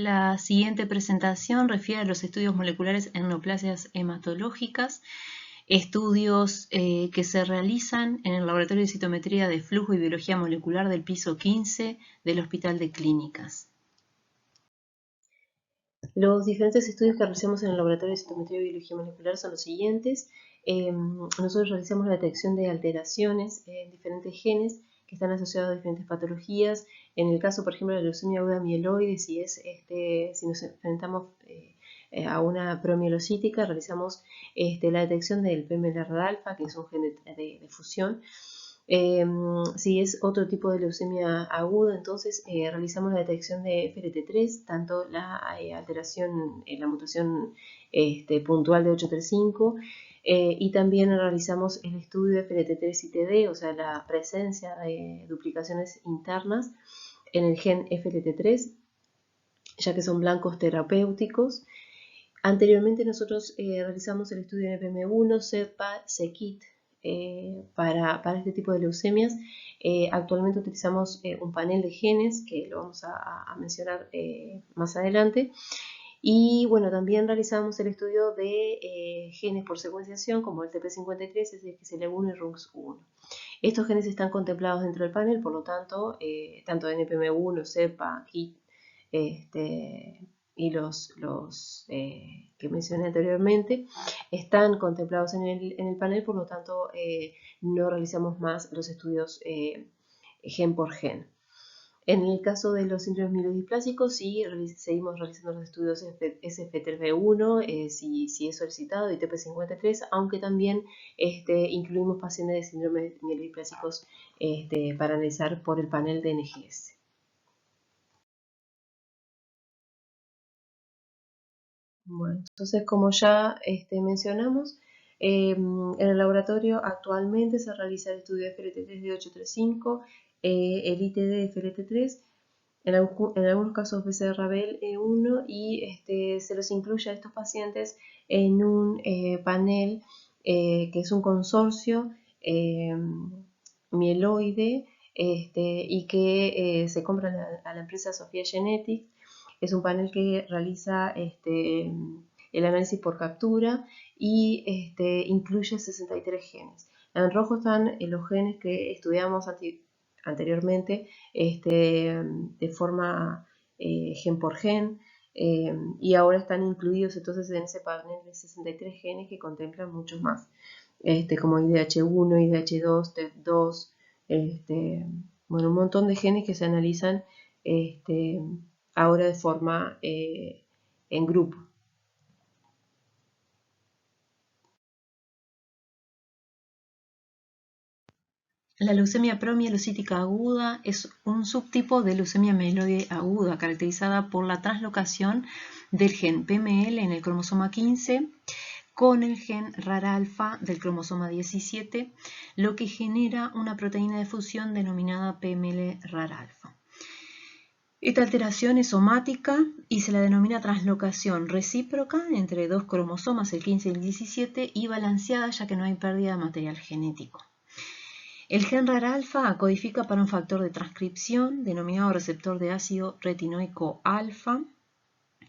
La siguiente presentación refiere a los estudios moleculares en neoplasias hematológicas, estudios que se realizan en el Laboratorio de Citometría de Flujo y Biología Molecular del piso 15 del Hospital de Clínicas. Los diferentes estudios que realizamos en el Laboratorio de Citometría y Biología Molecular son los siguientes. Nosotros realizamos la detección de alteraciones en diferentes genes que están asociados a diferentes patologías. En el caso, por ejemplo, de la leucemia aguda mieloide, si nos enfrentamos a una promielocítica, realizamos la detección del PMLR-alfa, que es un gen de fusión. Si es otro tipo de leucemia aguda, entonces realizamos la detección de FLT3, tanto la alteración, la mutación puntual de 835, y también realizamos el estudio de FLT3 y TD, o sea, la presencia de duplicaciones internas en el gen FLT3, ya que son blancos terapéuticos. Anteriormente nosotros realizamos el estudio de NPM1, CEPA, CKIT, para este tipo de leucemias. Actualmente utilizamos un panel de genes que lo vamos a mencionar más adelante. Y bueno, también realizamos el estudio de genes por secuenciación como el TP53, SXL1 y RUNX1. Estos genes están contemplados dentro del panel, por lo tanto, tanto de NPM1, CEPA, KIT, y los que mencioné anteriormente están contemplados en el panel, por lo tanto no realizamos más los estudios gen por gen. En el caso de los síndromes mielodisplásicos, sí, seguimos realizando los estudios SF3B1, si es solicitado, y TP53, aunque también incluimos pacientes de síndromes mielodisplásicos para analizar por el panel de NGS. Bueno, entonces como ya mencionamos, en el laboratorio actualmente se realiza el estudio de FLT3 de 835, el ITD de FLT3, en algunos casos BCR-ABL1, y se los incluye a estos pacientes en un panel que es un consorcio mieloide y que se compra a la empresa Sofia Genetics. Es un panel que realiza el análisis por captura y incluye 63 genes. En rojo están los genes que estudiamos anteriormente de forma gen por gen, y ahora están incluidos entonces en ese panel de 63 genes que contemplan muchos más, como IDH1, IDH2, TET2, bueno, un montón de genes que se analizan ahora de forma en grupo. La leucemia promielocítica aguda es un subtipo de leucemia mieloide aguda caracterizada por la translocación del gen PML en el cromosoma 15 con el gen RAR-alfa del cromosoma 17, lo que genera una proteína de fusión denominada PML-RAR-alfa. Esta alteración es somática y se la denomina translocación recíproca entre dos cromosomas, el 15 y el 17, y balanceada ya que no hay pérdida de material genético. El gen RAR-alfa codifica para un factor de transcripción denominado receptor de ácido retinoico alfa,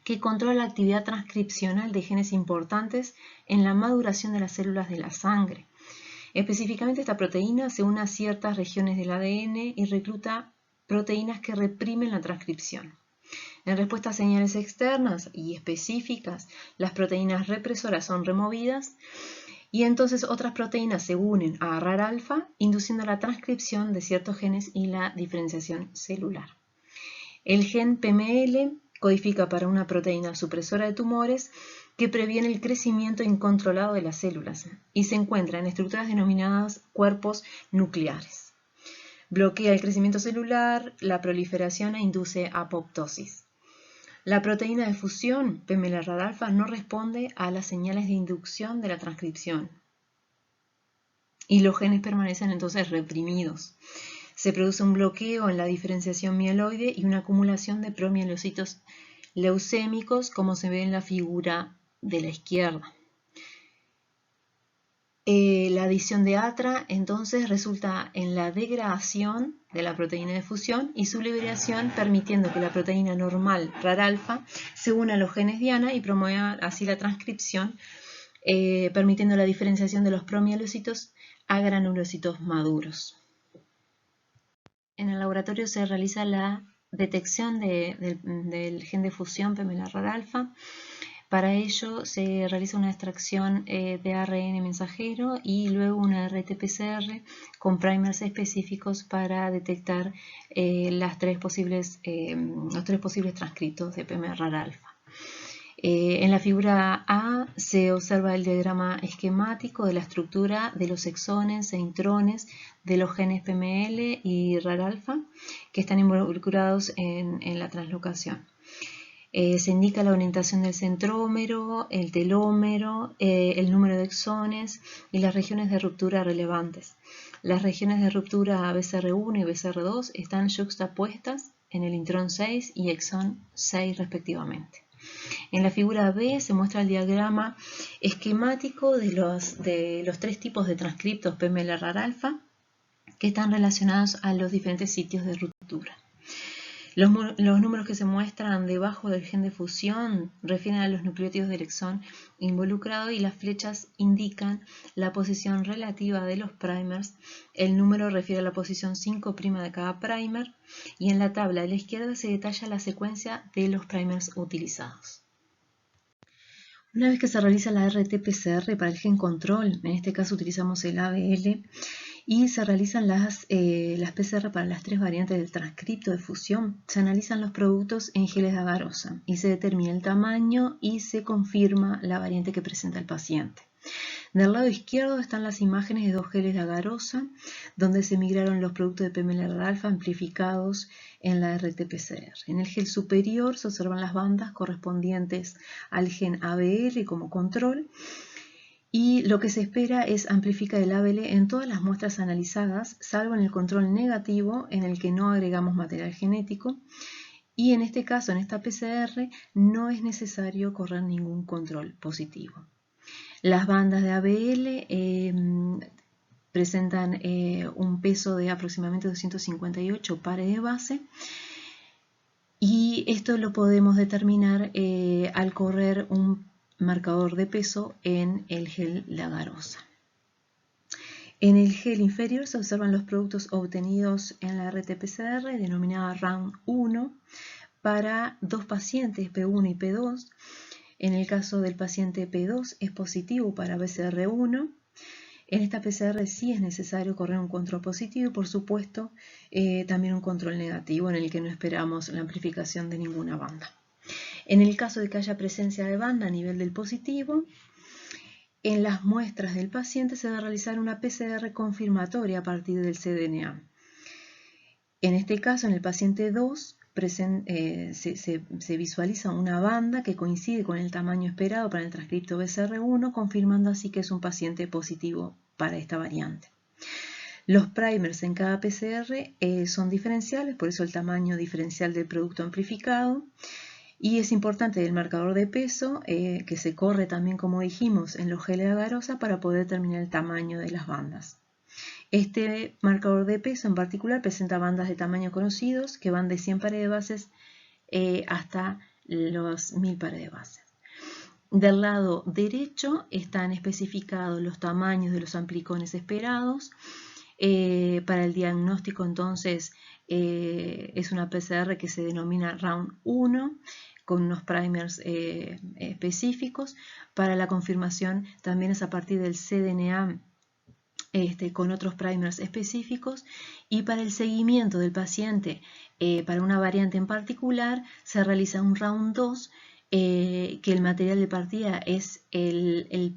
que controla la actividad transcripcional de genes importantes en la maduración de las células de la sangre. Específicamente, esta proteína se une a ciertas regiones del ADN y recluta proteínas que reprimen la transcripción. En respuesta a señales externas y específicas, las proteínas represoras son removidas y entonces otras proteínas se unen a RAR-alfa, induciendo la transcripción de ciertos genes y la diferenciación celular. El gen PML codifica para una proteína supresora de tumores que previene el crecimiento incontrolado de las células y se encuentra en estructuras denominadas cuerpos nucleares. Bloquea el crecimiento celular, la proliferación e induce apoptosis. La proteína de fusión PML-RAR-alfa no responde a las señales de inducción de la transcripción y los genes permanecen entonces reprimidos. Se produce un bloqueo en la diferenciación mieloide y una acumulación de promielocitos leucémicos, como se ve en la figura de la izquierda. La adición de ATRA entonces resulta en la degradación de la proteína de fusión y su liberación, permitiendo que la proteína normal RAR-alfa se una a los genes diana y promueva así la transcripción, permitiendo la diferenciación de los promielocitos a granulocitos maduros. En el laboratorio se realiza la detección del gen de fusión PML-RAR-alfa. Para ello se realiza una extracción de ARN mensajero y luego una RT-PCR con primers específicos para detectar los tres posibles transcriptos de PML-RAR-alfa. En la figura A se observa el diagrama esquemático de la estructura de los exones e intrones de los genes PML y RAR-alfa que están involucrados en la translocación. Se indica la orientación del centrómero, el telómero, el número de exones y las regiones de ruptura relevantes. Las regiones de ruptura BCR1 y BCR2 están yuxtapuestas en el intrón 6 y exón 6 respectivamente. En la figura B se muestra el diagrama esquemático de los tres tipos de transcriptos PML-RAR-alfa que están relacionados a los diferentes sitios de ruptura. Los números que se muestran debajo del gen de fusión refieren a los nucleótidos del exón involucrado y las flechas indican la posición relativa de los primers. El número refiere a la posición 5' de cada primer y en la tabla de la izquierda se detalla la secuencia de los primers utilizados. Una vez que se realiza la RT-PCR para el gen control, en este caso utilizamos el ABL, y se realizan las PCR para las tres variantes del transcripto de fusión, se analizan los productos en geles de agarosa y se determina el tamaño y se confirma la variante que presenta el paciente. Del lado izquierdo están las imágenes de dos geles de agarosa, donde se migraron los productos de PML-RAR-alfa amplificados en la RT-PCR. En el gel superior se observan las bandas correspondientes al gen ABL como control, y lo que se espera es amplificar el ABL en todas las muestras analizadas, salvo en el control negativo, en el que no agregamos material genético, y en este caso, en esta PCR, no es necesario correr ningún control positivo. Las bandas de ABL presentan un peso de aproximadamente 258 pares de base, y esto lo podemos determinar al correr un marcador de peso en el gel de agarosa. En el gel inferior se observan los productos obtenidos en la RT-PCR denominada Round 1 para dos pacientes P1 y P2. En el caso del paciente P2 es positivo para BCR1. En esta PCR sí es necesario correr un control positivo y por supuesto también un control negativo en el que no esperamos la amplificación de ninguna banda. En el caso de que haya presencia de banda a nivel del positivo, en las muestras del paciente se va a realizar una PCR confirmatoria a partir del cDNA. En este caso, en el paciente 2, se visualiza una banda que coincide con el tamaño esperado para el transcripto BCR1, confirmando así que es un paciente positivo para esta variante. Los primers en cada PCR son diferenciales, por eso el tamaño diferencial del producto amplificado. Y es importante el marcador de peso, que se corre también, como dijimos, en los geles de agarosa para poder determinar el tamaño de las bandas. Este marcador de peso en particular presenta bandas de tamaño conocidos que van de 100 pares de bases hasta los 1000 pares de bases. Del lado derecho están especificados los tamaños de los amplicones esperados. Para el diagnóstico entonces es una PCR que se denomina Round 1 con unos primers específicos. Para la confirmación también es a partir del cDNA con otros primers específicos, y para el seguimiento del paciente para una variante en particular se realiza un Round 2 que el material de partida es el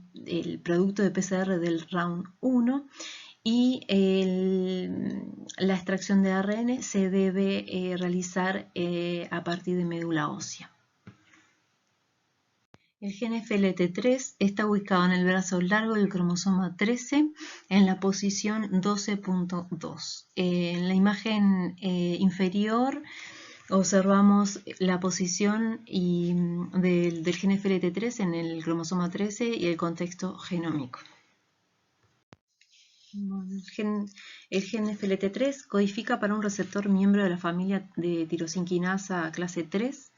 producto de PCR del Round 1 y la extracción de ARN se debe realizar a partir de médula ósea. El gen FLT3 está ubicado en el brazo largo del cromosoma 13 en la posición 12.2. En la imagen inferior observamos la posición del gen FLT3 en el cromosoma 13 y el contexto genómico. Bueno, el gen FLT3 codifica para un receptor miembro de la familia de tirosinquinasa clase 3.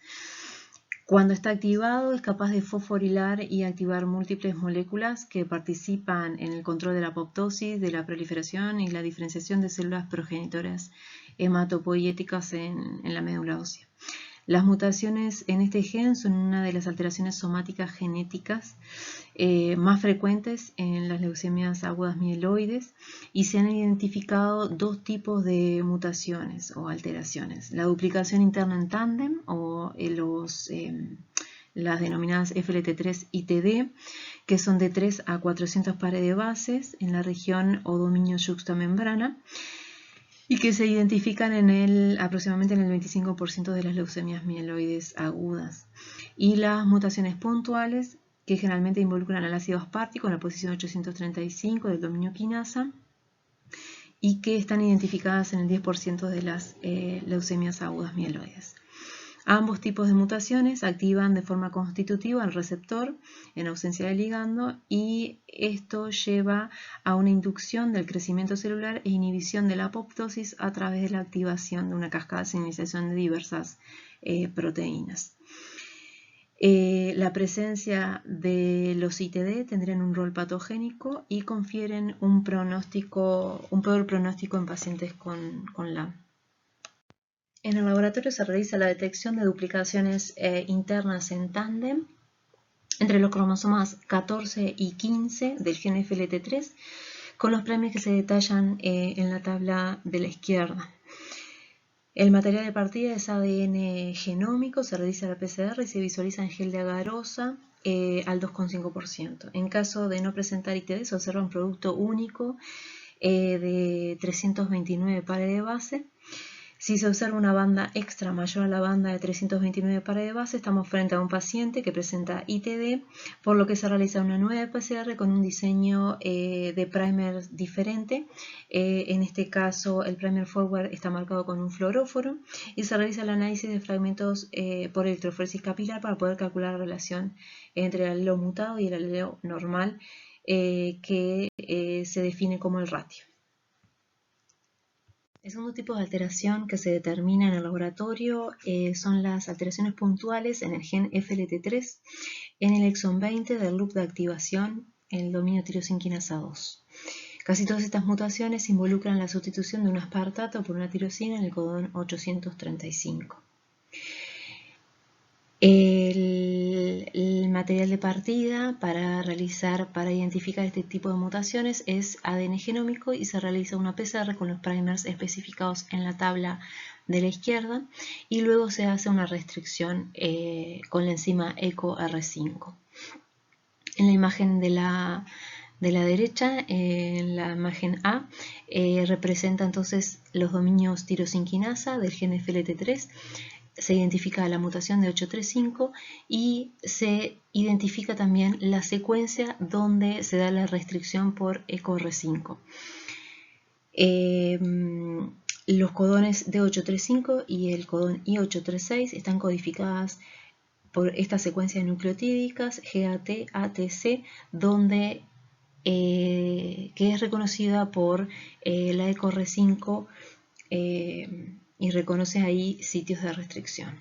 Cuando está activado, es capaz de fosforilar y activar múltiples moléculas que participan en el control de la apoptosis, de la proliferación y la diferenciación de células progenitoras hematopoieticas en la médula ósea. Las mutaciones en este gen son una de las alteraciones somáticas genéticas más frecuentes en las leucemias agudas mieloides y se han identificado dos tipos de mutaciones o alteraciones: la duplicación interna en tándem o las denominadas FLT3 y TD, que son de 3 a 400 pares de bases en la región o dominio yuxtamembrana, y que se identifican aproximadamente en el 25% de las leucemias mieloides agudas. Y las mutaciones puntuales, que generalmente involucran al ácido aspartico en la posición 835 del dominio quinasa y que están identificadas en el 10% de las leucemias agudas mieloides. Ambos tipos de mutaciones activan de forma constitutiva el receptor en ausencia de ligando, y esto lleva a una inducción del crecimiento celular e inhibición de la apoptosis a través de la activación de una cascada de señalización de diversas proteínas. La presencia de los ITD tendrían un rol patogénico y confieren un peor pronóstico en pacientes con LAM. En el laboratorio se realiza la detección de duplicaciones internas en tándem entre los cromosomas 14 y 15 del gen FLT3, con los primers que se detallan en la tabla de la izquierda. El material de partida es ADN genómico, se realiza la PCR y se visualiza en gel de agarosa al 2,5%. En caso de no presentar ITD, se observa un producto único de 329 pares de base. Si se observa una banda extra mayor a la banda de 329 pares de base, estamos frente a un paciente que presenta ITD, por lo que se realiza una nueva PCR con un diseño de primer diferente. En este caso, el primer forward está marcado con un fluoróforo y se realiza el análisis de fragmentos por electroforesis capilar para poder calcular la relación entre el alelo mutado y el alelo normal, que se define como el ratio. El segundo tipo de alteración que se determina en el laboratorio son las alteraciones puntuales en el gen FLT3 en el exón 20 del loop de activación en el dominio tirosinquinasa 2. Casi todas estas mutaciones involucran la sustitución de un aspartato por una tirosina en el codón 835. El material de partida para identificar este tipo de mutaciones es ADN genómico y se realiza una PCR con los primers especificados en la tabla de la izquierda, y luego se hace una restricción con la enzima EcoR5. En la imagen de la derecha, en la imagen A, representa entonces los dominios tirosinquinasa del gen FLT3. Se identifica la mutación de 835 y se identifica también la secuencia donde se da la restricción por EcoR5. Los codones D835 y el codón I836 están codificadas por esta secuencia de nucleotídicas GAT-ATC, donde que es reconocida por la EcoR5 y reconoce ahí sitios de restricción.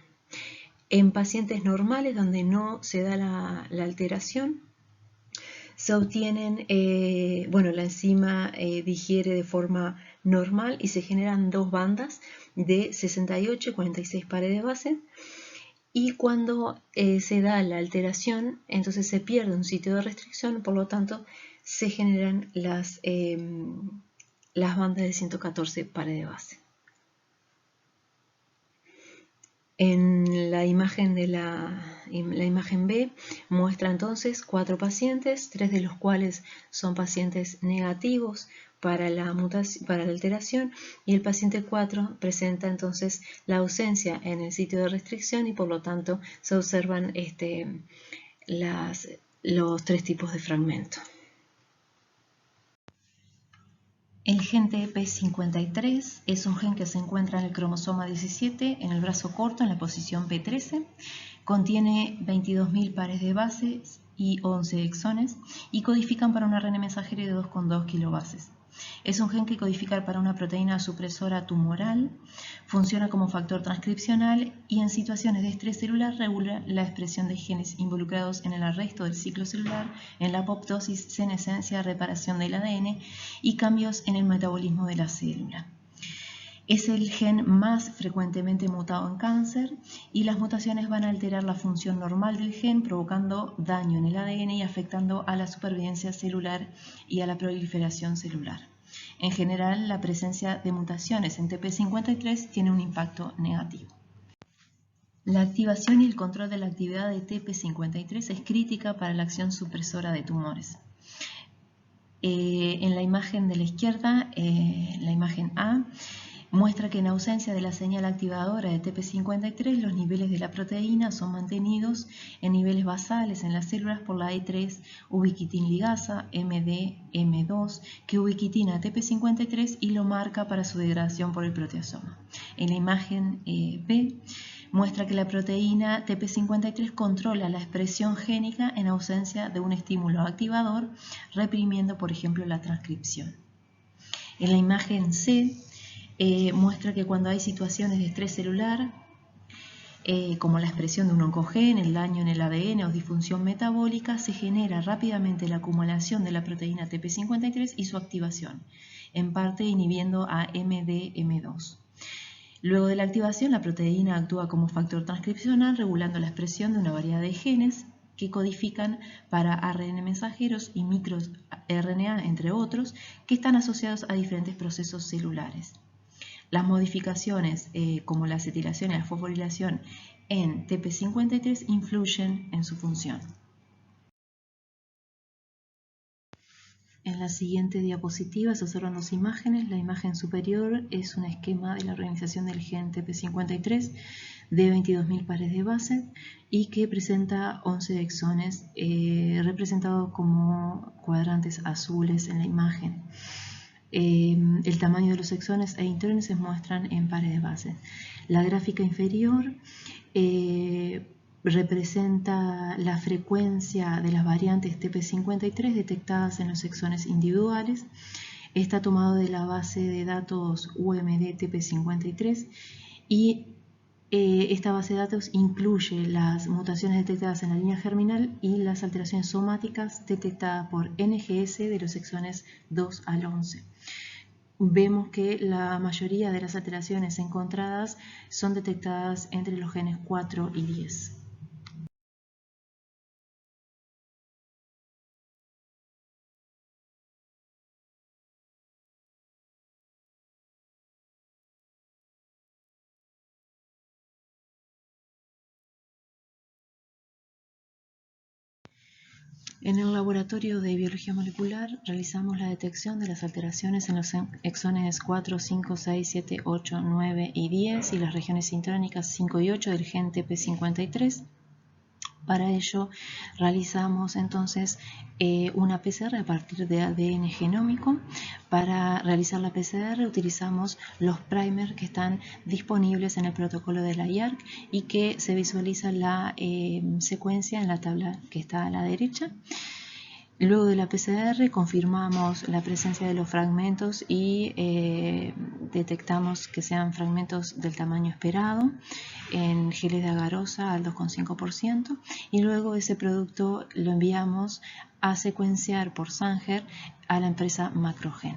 En pacientes normales donde no se da la alteración, se obtienen, la enzima digiere de forma normal y se generan dos bandas de 68 y 46 pares de base, y cuando se da la alteración, entonces se pierde un sitio de restricción, por lo tanto se generan las bandas de 114 pares de base. En la imagen B muestra entonces 4 pacientes, 3 de los cuales son pacientes negativos para la alteración, y el paciente 4 presenta entonces la ausencia en el sitio de restricción, y por lo tanto se observan los 3 tipos de fragmento. El gen TP53 es un gen que se encuentra en el cromosoma 17, en el brazo corto, en la posición P13. Contiene 22.000 pares de bases y 11 exones, y codifican para un ARN mensajero de 2,2 kilobases. Es un gen que codifica para una proteína supresora tumoral, funciona como factor transcripcional y en situaciones de estrés celular regula la expresión de genes involucrados en el arresto del ciclo celular, en la apoptosis, senescencia, reparación del ADN y cambios en el metabolismo de la célula. Es el gen más frecuentemente mutado en cáncer y las mutaciones van a alterar la función normal del gen, provocando daño en el ADN y afectando a la supervivencia celular y a la proliferación celular. En general, la presencia de mutaciones en TP53 tiene un impacto negativo. La activación y el control de la actividad de TP53 es crítica para la acción supresora de tumores. En la imagen de la izquierda, la imagen A, muestra que en ausencia de la señal activadora de TP53, los niveles de la proteína son mantenidos en niveles basales en las células por la E3 ubiquitin ligasa MDM2 que ubiquitina TP53 y lo marca para su degradación por el proteasoma. En la imagen B, muestra que la proteína TP53 controla la expresión génica en ausencia de un estímulo activador, reprimiendo, por ejemplo, la transcripción. En la imagen C, muestra que cuando hay situaciones de estrés celular, como la expresión de un oncogen, el daño en el ADN o disfunción metabólica, se genera rápidamente la acumulación de la proteína TP53 y su activación, en parte inhibiendo a MDM2. Luego de la activación, la proteína actúa como factor transcripcional, regulando la expresión de una variedad de genes que codifican para ARN mensajeros y microRNA, entre otros, que están asociados a diferentes procesos celulares. Las modificaciones como la acetilación y la fosforilación en TP53 influyen en su función. En la siguiente diapositiva se observan dos imágenes. La imagen superior es un esquema de la organización del gen TP53 de 22.000 pares de base y que presenta 11 exones representados como cuadrantes azules en la imagen. El tamaño de los exones e intrones se muestran en pares de base. La gráfica inferior representa la frecuencia de las variantes TP53 detectadas en los exones individuales. Está tomado de la base de datos UMD TP53 y esta base de datos incluye las mutaciones detectadas en la línea germinal y las alteraciones somáticas detectadas por NGS de los exones 2 al 11. Vemos que la mayoría de las alteraciones encontradas son detectadas entre los genes 4 y 10. En el laboratorio de biología molecular realizamos la detección de las alteraciones en los exones 4, 5, 6, 7, 8, 9 y 10 y las regiones intrónicas 5 y 8 del gen TP53. Para ello realizamos entonces una PCR a partir de ADN genómico. Para realizar la PCR utilizamos los primers que están disponibles en el protocolo de la IARC y que se visualiza la secuencia en la tabla que está a la derecha. Luego de la PCR confirmamos la presencia de los fragmentos y detectamos que sean fragmentos del tamaño esperado en geles de agarosa al 2,5% y luego ese producto lo enviamos a secuenciar por Sanger a la empresa Macrogen.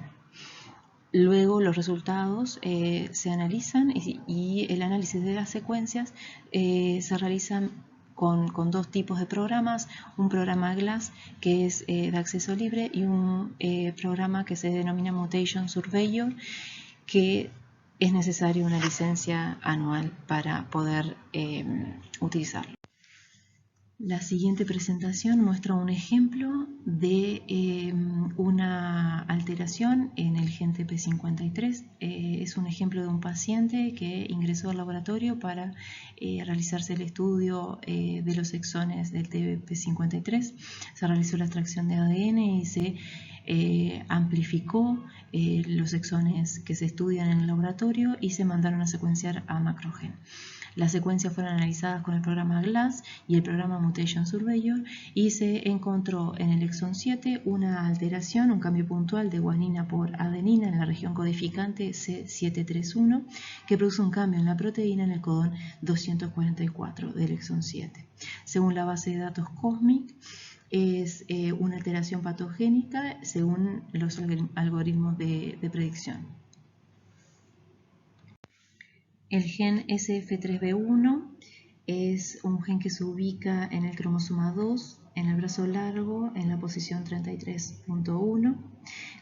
Luego los resultados se analizan y el análisis de las secuencias se realizan con dos tipos de programas, un programa GLASS que es de acceso libre y un programa que se denomina Mutation Surveyor, que es necesaria una licencia anual para poder utilizarlo. La siguiente presentación muestra un ejemplo de una alteración en el gen TP53. Es un ejemplo de un paciente que ingresó al laboratorio para realizarse el estudio de los exones del TP53. Se realizó la extracción de ADN y se amplificó los exones que se estudian en el laboratorio y se mandaron a secuenciar a Macrogen. Las secuencias fueron analizadas con el programa GLASS y el programa Mutation Surveyor y se encontró en el exón 7 una alteración, un cambio puntual de guanina por adenina en la región codificante C731 que produce un cambio en la proteína en el codón 244 del exón 7. Según la base de datos COSMIC, es una alteración patogénica según los algoritmos de predicción. El gen SF3B1 es un gen que se ubica en el cromosoma 2, en el brazo largo, en la posición 33.1.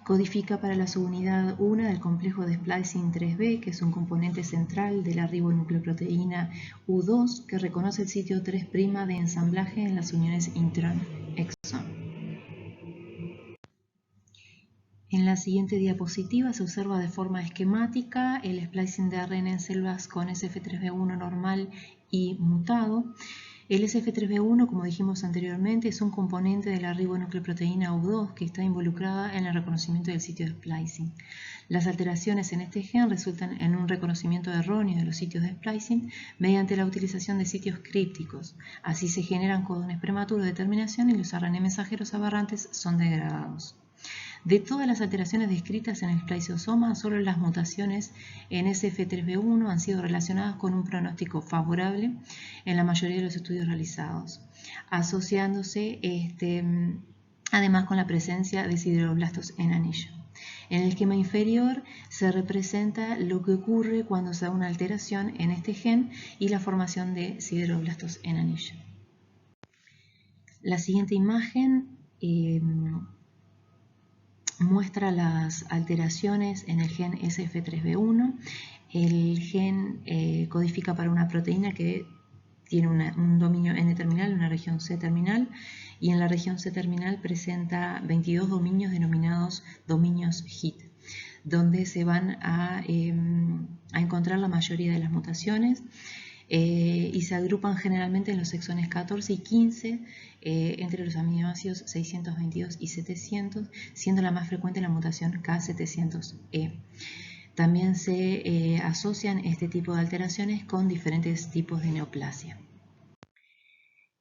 Codifica para la subunidad 1 del complejo de splicing 3B, que es un componente central de la ribonucleoproteína U2, que reconoce el sitio 3' de ensamblaje en las uniones intrón-exón. En la siguiente diapositiva se observa de forma esquemática el splicing de ARN en células con SF3B1 normal y mutado. El SF3B1, como dijimos anteriormente, es un componente de la ribonucleoproteína U2 que está involucrada en el reconocimiento del sitio de splicing. Las alteraciones en este gen resultan en un reconocimiento erróneo de los sitios de splicing mediante la utilización de sitios crípticos. Así se generan codones prematuros de terminación y los ARN mensajeros aberrantes son degradados. De todas las alteraciones descritas en el spliceosoma, solo las mutaciones en SF3B1 han sido relacionadas con un pronóstico favorable en la mayoría de los estudios realizados, asociándose además con la presencia de sideroblastos en anillo. En el esquema inferior se representa lo que ocurre cuando se da una alteración en este gen y la formación de sideroblastos en anillo. La siguiente imagen muestra las alteraciones en el gen SF3B1. El gen codifica para una proteína que tiene un dominio N-terminal, una región C-terminal, y en la región C-terminal presenta 22 dominios denominados dominios HIT, donde se van a encontrar la mayoría de las mutaciones. Y se agrupan generalmente en los exones 14 y 15 entre los aminoácidos 622 y 700, siendo la más frecuente la mutación K700E. También se asocian este tipo de alteraciones con diferentes tipos de neoplasia.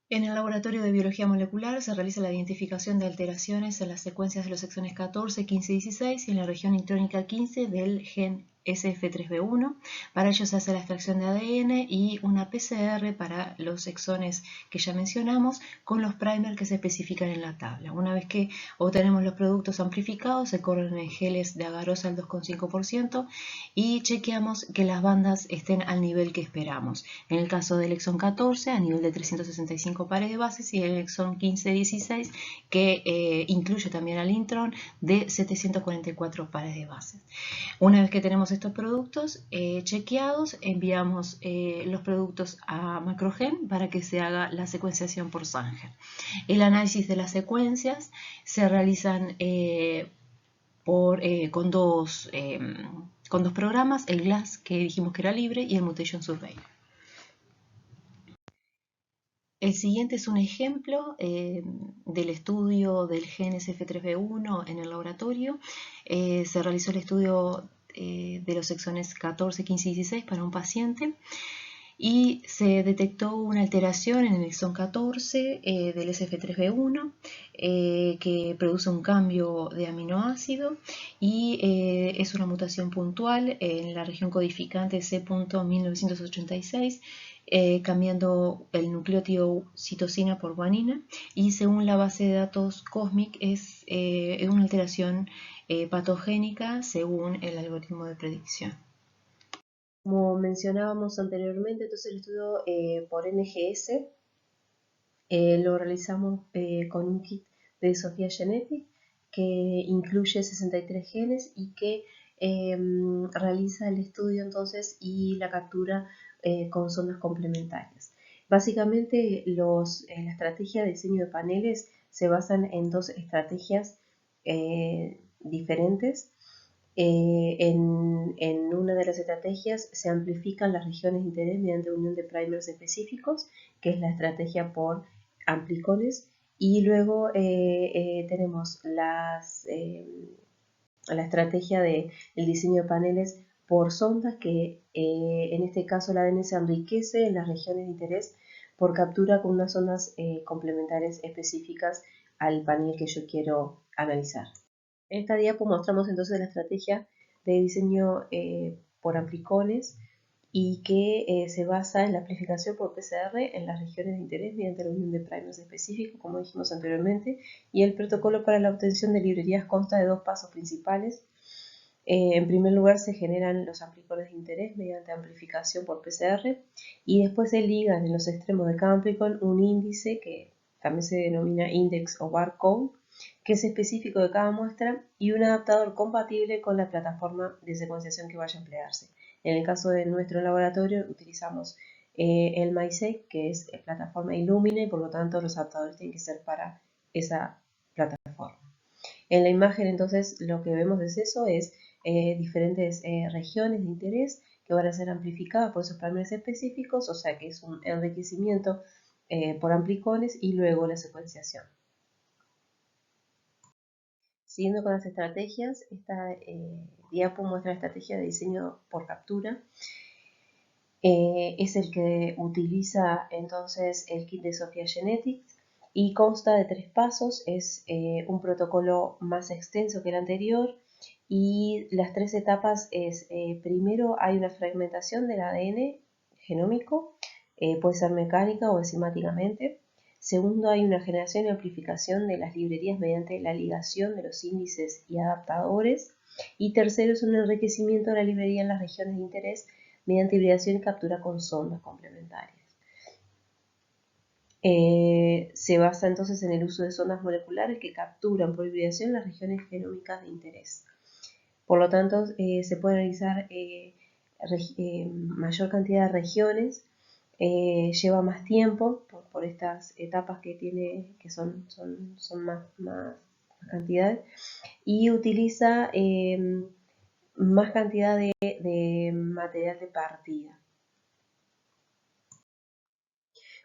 En el laboratorio de biología molecular se realiza la identificación de alteraciones en las secuencias de los exones 14, 15 y 16 y en la región intrónica 15 del gen SF3B1. Para ello se hace la extracción de ADN y una PCR para los exones que ya mencionamos con los primers que se especifican en la tabla. Una vez que obtenemos los productos amplificados, se corren en geles de agarosa al 2,5% y chequeamos que las bandas estén al nivel que esperamos. En el caso del exón 14, a nivel de 365 pares de bases, y el exón 15-16, que incluye también al intrón, de 744 pares de bases. Una vez que tenemos estos productos chequeados, enviamos los productos a Macrogen para que se haga la secuenciación por Sanger. El análisis de las secuencias se realizan con dos programas, el GLASS, que dijimos que era libre, y el Mutation Surveyor. El siguiente es un ejemplo del estudio del gen SF3B1 en el laboratorio. Se realizó el estudio de los exones 14, 15 y 16 para un paciente y se detectó una alteración en el exón 14 del SF3B1 que produce un cambio de aminoácido y es una mutación puntual en la región codificante C.1986, cambiando el nucleótido citosina por guanina, y según la base de datos COSMIC es una alteración patogénica según el algoritmo de predicción. Como mencionábamos anteriormente, entonces el estudio por NGS lo realizamos con un kit de SOPHIA GENETIC que incluye 63 genes y que realiza el estudio entonces y la captura con sondas complementarias. Básicamente la estrategia de diseño de paneles se basan en dos estrategias diferentes. En una de las estrategias se amplifican las regiones de interés mediante unión de primers específicos, que es la estrategia por amplicones, y luego tenemos la estrategia del diseño de paneles por sondas que en este caso el ADN se enriquece en las regiones de interés por captura con unas ondas complementarias específicas al panel que yo quiero analizar. En esta diapo mostramos entonces la estrategia de diseño por amplicones y que se basa en la amplificación por PCR en las regiones de interés mediante la unión de primers específicos, como dijimos anteriormente, y el protocolo para la obtención de librerías consta de dos pasos principales. En primer lugar se generan los amplicones de interés mediante amplificación por PCR y después se ligan en los extremos de cada amplicón un índice que también se denomina index o barcode, que es específico de cada muestra, y un adaptador compatible con la plataforma de secuenciación que vaya a emplearse. En el caso de nuestro laboratorio utilizamos el MySeq, que es plataforma Illumina, y por lo tanto los adaptadores tienen que ser para esa plataforma. En la imagen entonces lo que vemos es eso, es diferentes regiones de interés que van a ser amplificadas por esos paneles específicos, o sea que es un enriquecimiento por amplicones y luego la secuenciación. Siguiendo con las estrategias, esta diapo muestra la estrategia de diseño por captura. Es el que utiliza entonces el kit de SOPHIA GENETICS y consta de 3 pasos. Es un protocolo más extenso que el anterior y las 3 etapas es, primero hay una fragmentación del ADN genómico, puede ser mecánica o enzimáticamente. Segundo, hay una generación y amplificación de las librerías mediante la ligación de los índices y adaptadores. Y tercero, es un enriquecimiento de la librería en las regiones de interés mediante hibridación y captura con sondas complementarias. Se basa entonces en el uso de sondas moleculares que capturan por hibridación las regiones genómicas de interés. Por lo tanto, se puede analizar mayor cantidad de regiones, lleva más tiempo por estas etapas que tiene, que son más cantidad, y utiliza más cantidad de material de partida.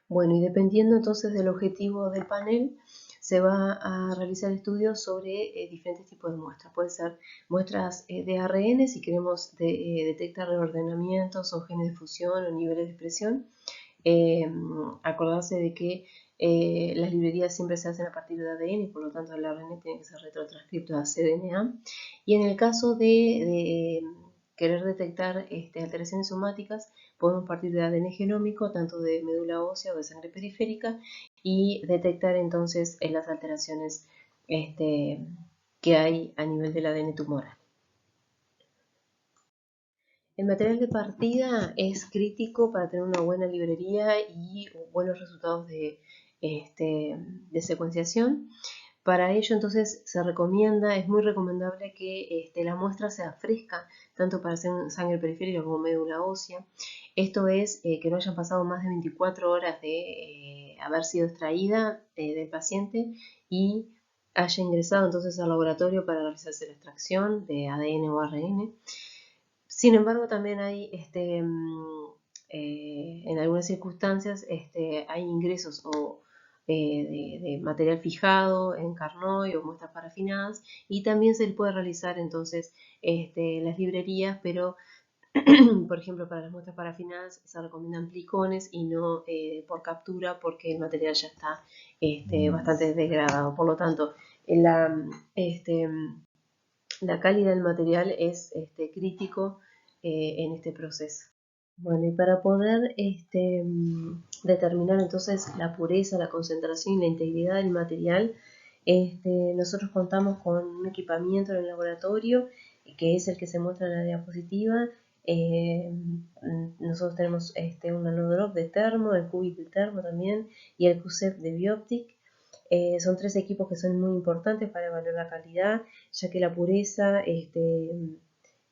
Bueno, y dependiendo entonces del objetivo del panel, se va a realizar estudios sobre diferentes tipos de muestras. Pueden ser muestras de ARN si queremos detectar reordenamientos o genes de fusión o niveles de expresión. Acordarse de que las librerías siempre se hacen a partir de ADN y por lo tanto el ARN tiene que ser retrotranscripto a cDNA. Y en el caso de querer detectar alteraciones somáticas, podemos partir de ADN genómico, tanto de médula ósea o de sangre periférica, y detectar entonces las alteraciones que hay a nivel del ADN tumoral. El material de partida es crítico para tener una buena librería y buenos resultados de secuenciación. Para ello entonces se recomienda, es muy recomendable que la muestra sea fresca, tanto para hacer sangre periférica como médula ósea. Esto es que no hayan pasado más de 24 horas de haber sido extraída del paciente y haya ingresado entonces al laboratorio para realizarse la extracción de ADN o ARN. Sin embargo, también hay, en algunas circunstancias, hay ingresos o de material fijado en carnoy o muestras parafinadas, y también se puede realizar entonces las librerías, pero por ejemplo para las muestras parafinadas se recomiendan plicones y no por captura, porque el material ya está bastante degradado. Por lo tanto, la calidad del material es crítico en este proceso. Bueno, y para poder determinar entonces la pureza, la concentración y la integridad del material, nosotros contamos con un equipamiento en el laboratorio que es el que se muestra en la diapositiva. Nosotros tenemos un nanodrop de termo, el Cubit de termo también y el QCEP de Bioptic. Son 3 equipos que son muy importantes para evaluar la calidad, ya que la pureza, en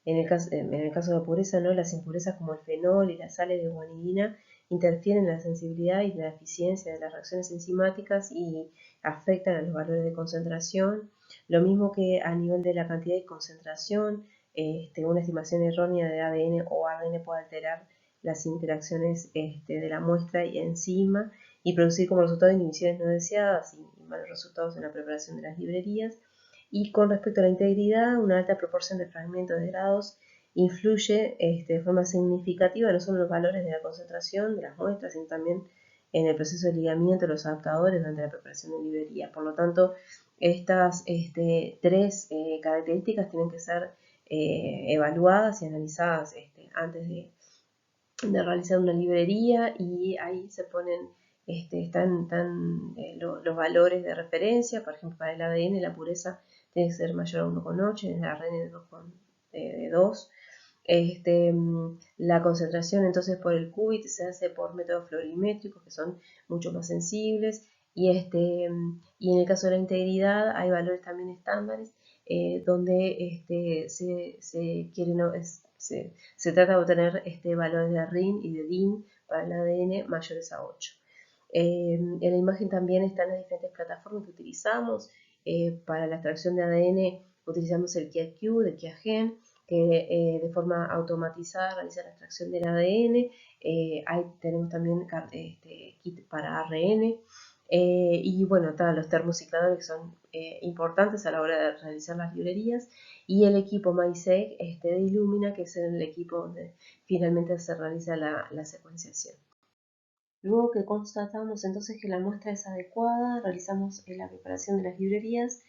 el caso de la pureza, ¿no? Las impurezas como el fenol y las sales de guanidina interfieren en la sensibilidad y la eficiencia de las reacciones enzimáticas y afectan a los valores de concentración. Lo mismo que a nivel de la cantidad y concentración, una estimación errónea de ADN o ARN puede alterar las interacciones de la muestra y enzima y producir como resultado inhibiciones no deseadas y malos resultados en la preparación de las librerías. Y con respecto a la integridad, una alta proporción de fragmentos degradados influye de forma significativa no solo en los valores de la concentración de las muestras, sino también en el proceso de ligamiento de los adaptadores durante la preparación de librería. Por lo tanto, estas tres características tienen que ser evaluadas y analizadas antes de realizar una librería, y ahí se ponen, están los valores de referencia. Por ejemplo, para el ADN la pureza tiene que ser mayor a 1,8, en el ARN de 2. La concentración entonces por el qubit se hace por métodos florimétricos, que son mucho más sensibles, y en el caso de la integridad hay valores también estándares, donde se trata de obtener valores de RIN y de DIN para el ADN mayores a 8. En la imagen también están las diferentes plataformas que utilizamos. Para la extracción de ADN utilizamos el QIAQ de QIAGEN, que de forma automatizada realiza la extracción del ADN. Ahí tenemos también kit para ARN. Y bueno, los termocicladores que son importantes a la hora de realizar las librerías, y el equipo MySeq de Illumina, que es el equipo donde finalmente se realiza la secuenciación. Luego que constatamos entonces que la muestra es adecuada, realizamos la preparación de las librerías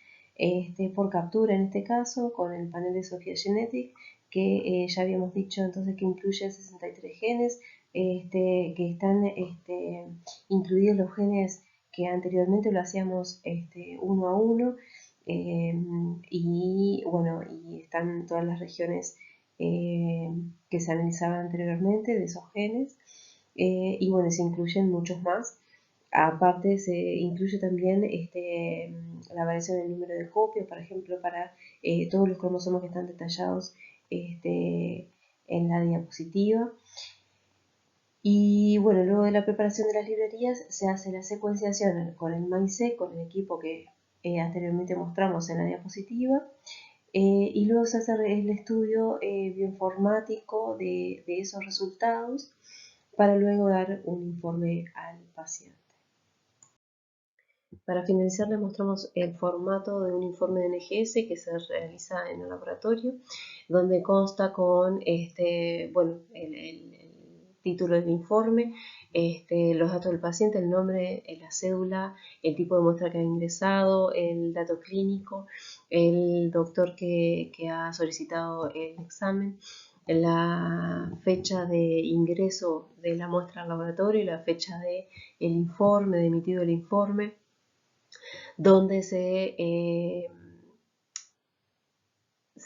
por captura, en este caso con el panel de SOPHiA GENETIC, que ya habíamos dicho entonces que incluye 63 genes, que están incluidos los genes que anteriormente lo hacíamos uno a uno, y bueno, y están todas las regiones que se analizaban anteriormente de esos genes. Y bueno, se incluyen muchos más. Aparte se incluye también la variación del número de copias, por ejemplo, para todos los cromosomas que están detallados en la diapositiva. Y bueno, luego de la preparación de las librerías se hace la secuenciación con el MySeq, con el equipo que anteriormente mostramos en la diapositiva. Y luego se hace el estudio bioinformático de esos resultados, para luego dar un informe al paciente. Para finalizar, les mostramos el formato de un informe de NGS que se realiza en el laboratorio, donde consta con bueno, el título del informe, los datos del paciente, el nombre, la cédula, el tipo de muestra que ha ingresado, el dato clínico, el doctor que ha solicitado el examen, la fecha de ingreso de la muestra al laboratorio y la fecha de el informe, de emitido el informe, donde se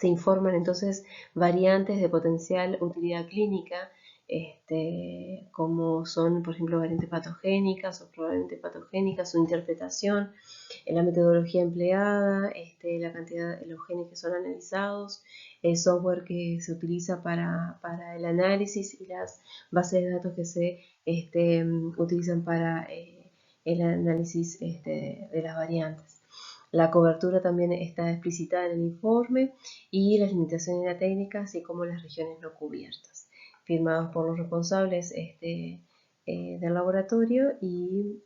informan entonces variantes de potencial utilidad clínica, como son, por ejemplo, variantes patogénicas o probablemente patogénicas, su interpretación, la metodología empleada, la cantidad de los genes que son analizados, el software que se utiliza para el análisis y las bases de datos que se utilizan para el análisis de las variantes. La cobertura también está explicitada en el informe, y las limitaciones de la técnica, así como las regiones no cubiertas, firmados por los responsables del laboratorio, y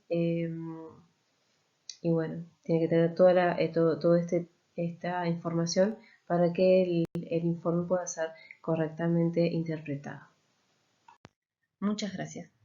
bueno, tiene que tener toda esta información para que el informe pueda ser correctamente interpretado. Muchas gracias.